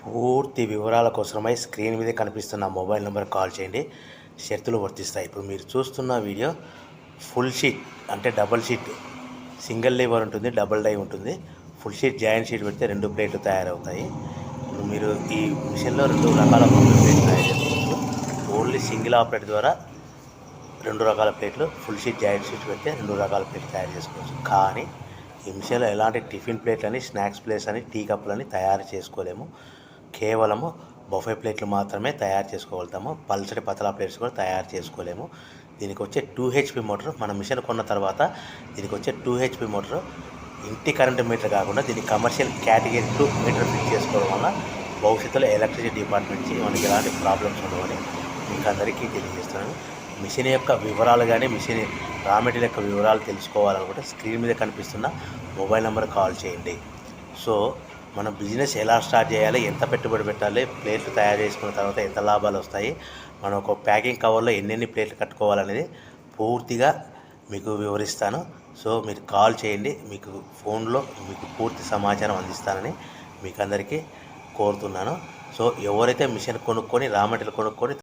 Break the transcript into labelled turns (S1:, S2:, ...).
S1: పూర్తి వివరాల కోసమై స్క్రీన్ మీద కనిపిస్తున్న మొబైల్ నెంబర్ కాల్ చేయండి. షరతులు వర్తిస్తాయి. ఇప్పుడు మీరు చూస్తున్న వీడియో ఫుల్ షీట్ అంటే డబల్ షీట్, సింగిల్ లివర్ ఉంటుంది, డబుల్ డై ఉంటుంది. ఫుల్ షీట్ జాయింట్ షీట్ పెడితే 2 ప్లేట్లు తయారవుతాయి. ఇప్పుడు మీరు ఈ మిషన్లో 2 రకాల బఫే ప్లేట్లు తయారు చేసుకోవచ్చు. ఓన్లీ సింగిల్ ఆపరేట్ ద్వారా 2 రకాల ప్లేట్లు, ఫుల్ షీట్ జాయింట్ షీట్ పెడితే 2 రకాల ప్లేట్లు తయారు చేసుకోవచ్చు. కానీ ఈ మిషన్లో ఎలాంటి టిఫిన్ ప్లేట్లని, స్నాక్స్ ప్లేట్స్ అని, టీ కప్పులని తయారు చేసుకోలేము. కేవలము బఫే ప్లేట్లు మాత్రమే తయారు చేసుకోగలుగుతాము. పల్చటి పతలా ప్లేట్స్ కూడా తయారు చేసుకోలేము. దీనికి వచ్చే 2 HP మోటార్, మన మిషన్ కొన్న తర్వాత దీనికి వచ్చే 2 HP మోటార్ ఇంటి కరెంటు మీటర్ కాకుండా దీనికి కమర్షియల్ కేటగిరీ 2 మీటర్ ఫిట్ చేసుకోవడం వల్ల భవిష్యత్తులో ఎలక్ట్రిసిటీ డిపార్ట్మెంట్ నుంచి మనకి ఎలాంటి ప్రాబ్లమ్స్ ఉండవని మీకు అందరికీ తెలియజేస్తున్నాను. మిషన్ యొక్క వివరాలు కానీ, మిషన్ రా మెటీరియల్ యొక్క వివరాలు తెలుసుకోవాలనుకుంటే స్క్రీన్ మీద కనిపిస్తున్న మొబైల్ నెంబర్ కాల్ చేయండి. సో మన బిజినెస్ ఎలా స్టార్ట్ చేయాలి, ఎంత పెట్టుబడి పెట్టాలి, ప్లేట్లు తయారు చేసుకున్న తర్వాత ఎంత లాభాలు వస్తాయి, మనం ఒక ప్యాకింగ్ కవర్లో ఎన్నెన్ని ప్లేట్లు కట్టుకోవాలనేది పూర్తిగా మీకు వివరిస్తాను. సో మీరు కాల్ చేయండి, మీకు ఫోన్లో మీకు పూర్తి సమాచారం అందిస్తానని మీకు అందరికీ కోరుతున్నాను. సో ఎవరైతే మిషన్ కొనుక్కొని రా మెటీరియల్ కొనుక్కొని